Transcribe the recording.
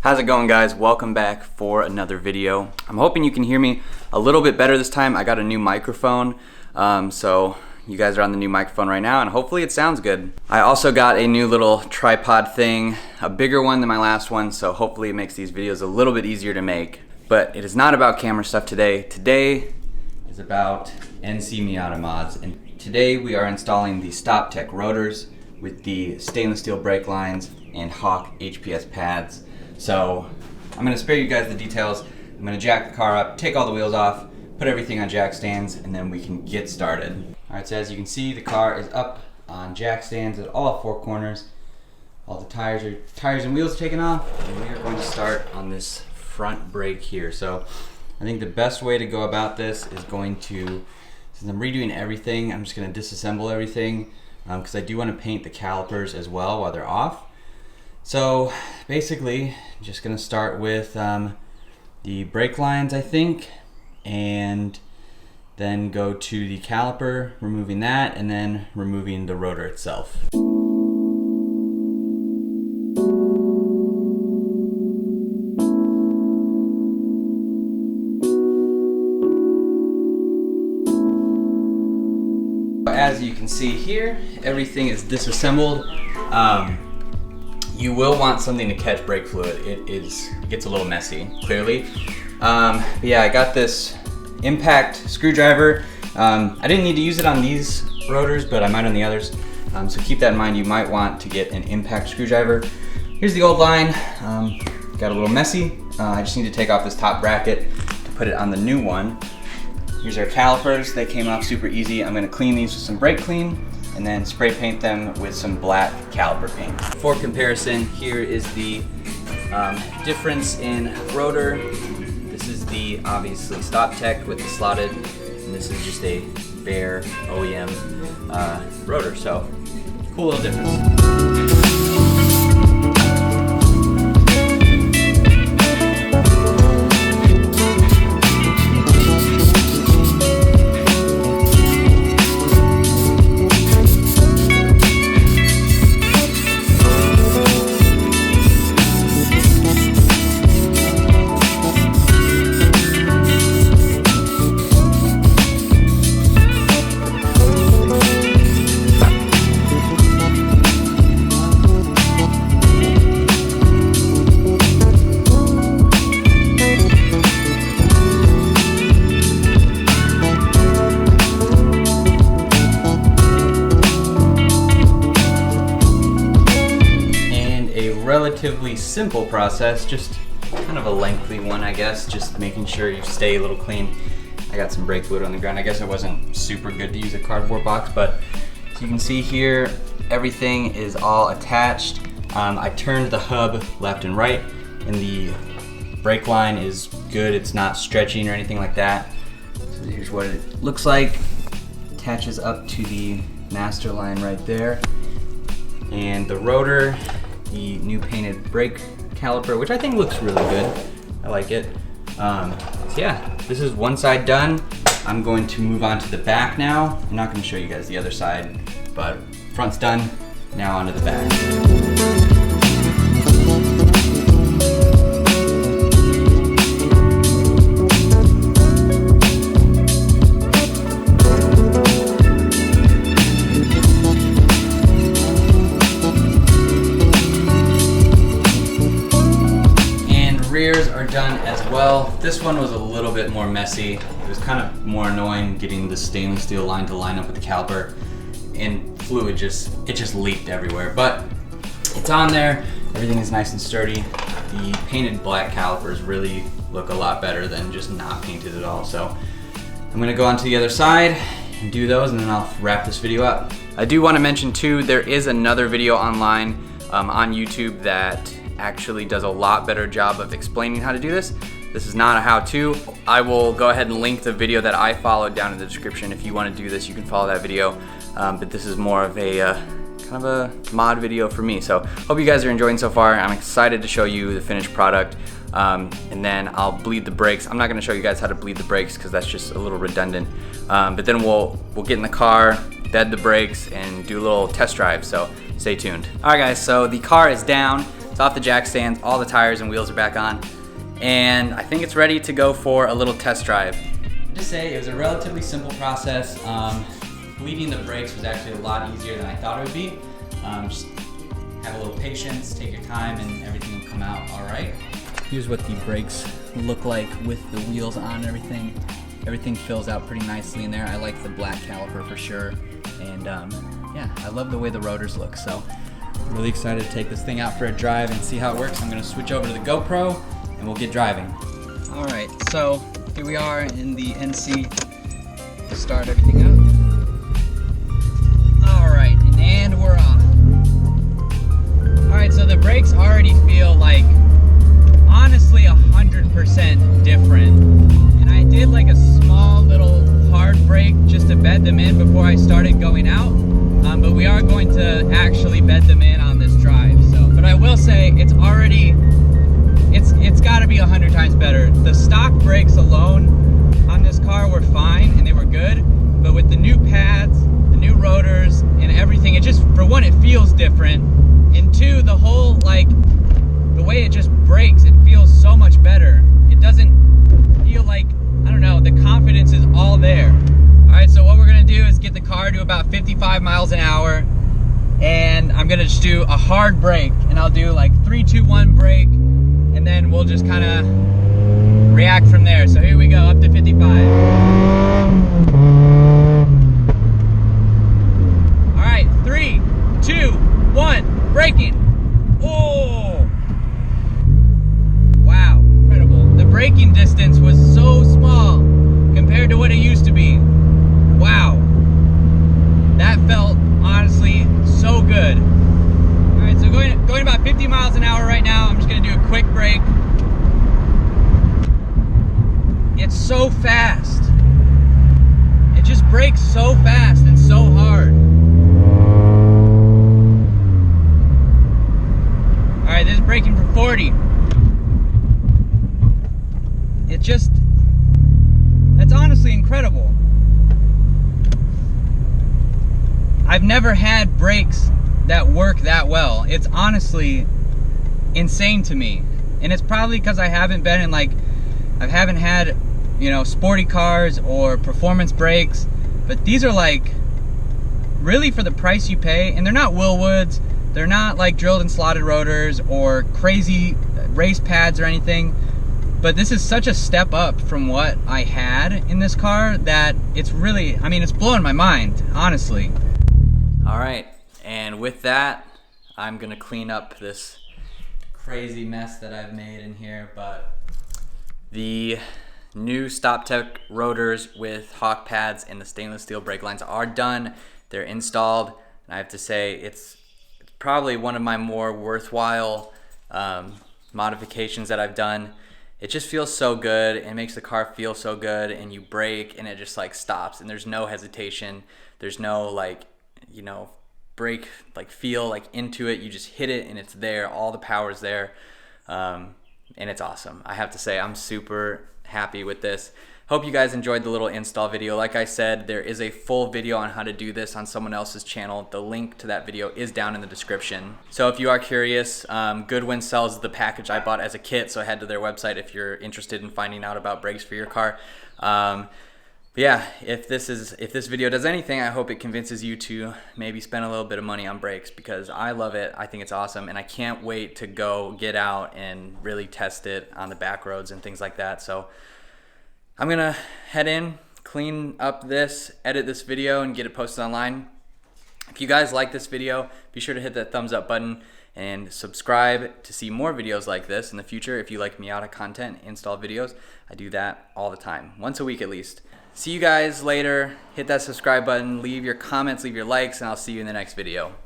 How's it going, guys? Welcome back for another video. I'm hoping you can hear me a little bit better this time. I got a new microphone, so you guys are on the new microphone right now, and hopefully it sounds good. I also got a new little tripod thing, a bigger one than my last one, so hopefully it makes these videos a little bit easier to make. But it is not about camera stuff today. Today is about NC Miata mods, and today we are installing the StopTech Rotors with the stainless steel brake lines and Hawk HPS pads. So I'm gonna spare you guys the details. I'm gonna jack the car up, take all the wheels off, put everything on jack stands, and then we can get started. All right, so as you can see, the car is up on jack stands at all 4 corners. All the tires and wheels are taken off, and we are going to start on this front brake here. So I think the best way to go about this is going to, since I'm redoing everything, I'm just gonna disassemble everything because I do want to paint the calipers as well while they're off. So basically, I'm just gonna start with the brake lines, I think, and then go to the caliper, removing that, and then removing the rotor itself. As you can see here, everything is disassembled. You will want something to catch brake fluid. It gets a little messy, clearly. But yeah, I got this impact screwdriver. I didn't need to use it on these rotors, but I might on the others. So keep that in mind. You might want to get an impact screwdriver. Here's the old line. Got a little messy. I just need to take off this top bracket to put it on the new one. Here's our calipers. They came off super easy. I'm gonna clean these with some brake clean and then spray paint them with some black caliper paint. For comparison, here is the difference in rotor. This is the obviously StopTech with the slotted, and this is just a bare OEM rotor. So cool little difference. Relatively simple process, just kind of a lengthy one, I guess, just making sure you stay a little clean. I got some brake fluid on the ground. I guess it wasn't super good to use a cardboard box, but as you can see here, everything is all attached. I turned the hub left and right, and the brake line is good. It's not stretching or anything like that. So here's what it looks like. Attaches up to the master line right there. And the rotor, the new painted brake caliper, which I think looks really good. I like it. So yeah, this is one side done. I'm going to move on to the back now. I'm not going to show you guys the other side, but front's done. Now onto the back. Rears are done as well. This one was a little bit more messy. It was kind of more annoying getting the stainless steel line to line up with the caliper, and fluid just leaked everywhere. But it's on there. Everything is nice and sturdy. The painted black calipers really look a lot better than just not painted at all. So I'm gonna go on to the other side and do those, and then I'll wrap this video up. I do want to mention too, there is another video online on YouTube that actually does a lot better job of explaining how to do this. This is not a how-to. I will go ahead and link the video that I followed down in the description. If you want to do this, you can follow that video. But this is more of a kind of a mod video for me. So hope you guys are enjoying so far. I'm excited to show you the finished product. And then I'll bleed the brakes. I'm not gonna show you guys how to bleed the brakes because that's just a little redundant. But then we'll get in the car, bed the brakes, and do a little test drive, so stay tuned. All right guys, so the car is down. It's off the jack stands, all the tires and wheels are back on, and I think it's ready to go for a little test drive. Just say it was a relatively simple process. Bleeding the brakes was actually a lot easier than I thought it would be. Just have a little patience, take your time, and everything will come out all right. Here's what the brakes look like with the wheels on and everything. Everything fills out pretty nicely in there. I like the black caliper for sure. And yeah, I love the way the rotors look. So I'm really excited to take this thing out for a drive and see how it works. I'm gonna switch over to the GoPro and we'll get driving. All right, so here we are in the NC to start everything up. All right, and we're off. All right, so the brakes already feel like, honestly, 100% different. And I did like a small little hard brake just to bed them in before I started going out. But we are going to actually bed them in on this drive. So, but I will say it's already, it's got to be 100 times better. The stock brakes alone on this car were fine and they were good. But with the new pads, the new rotors, and everything, it just, for one, it feels different. And two, the whole, like, the way it just brakes, it feels so much better. It doesn't feel like, I don't know, the confidence is all there. All right, so what we're gonna do is get the car to about 55 miles an hour, and I'm gonna just do a hard brake, and I'll do like 3, 2, 1 brake, and then we'll just kind of react from there. So here we go, up to 55. All right, 3, 2, 1, braking. Oh! Wow, incredible. The braking distance was so small compared to what it used to be. Wow. That felt, honestly, so good. All right, so going about 50 miles an hour right now. I'm just gonna do a quick brake. It's so fast. It just brakes so fast and so hard. All right, this is braking for 40. It just, that's honestly incredible. I've never had brakes that work that well. It's honestly insane to me. And it's probably because I haven't been in, like, I haven't had, you know, sporty cars or performance brakes, but these are like, really for the price you pay, and they're not Willwoods, they're not like drilled and slotted rotors or crazy race pads or anything, but this is such a step up from what I had in this car that it's really, I mean, it's blowing my mind, honestly. All right, and with that, I'm gonna clean up this crazy mess that I've made in here, but the new StopTech rotors with hawk pads and the stainless steel brake lines are done. They're installed, and I have to say it's probably one of my more worthwhile modifications that I've done. It just feels so good. It makes the car feel so good, and you brake and it just like stops, and there's no hesitation. There's no, like, you know, brake like feel like into it. You just hit it and it's there. All the power's there, and it's awesome. I have to say I'm super happy with this. Hope you guys enjoyed the little install video. Like I said, there is a full video on how to do this on someone else's channel. The link to that video is down in the description. So if you are curious, Goodwin sells the package I bought as a kit, so head to their website if you're interested in finding out about brakes for your car. But yeah, if this video does anything, I hope it convinces you to maybe spend a little bit of money on brakes, because I love it. I think it's awesome, and I can't wait to go get out and really test it on the back roads and things like that. So I'm gonna head in, clean up this, edit this video, and get it posted online. If you guys like this video, be sure to hit that thumbs up button and subscribe to see more videos like this in the future. If you like Miata content, install videos, I do that all the time, once a week at least. See you guys later. Hit that subscribe button, leave your comments, leave your likes, and I'll see you in the next video.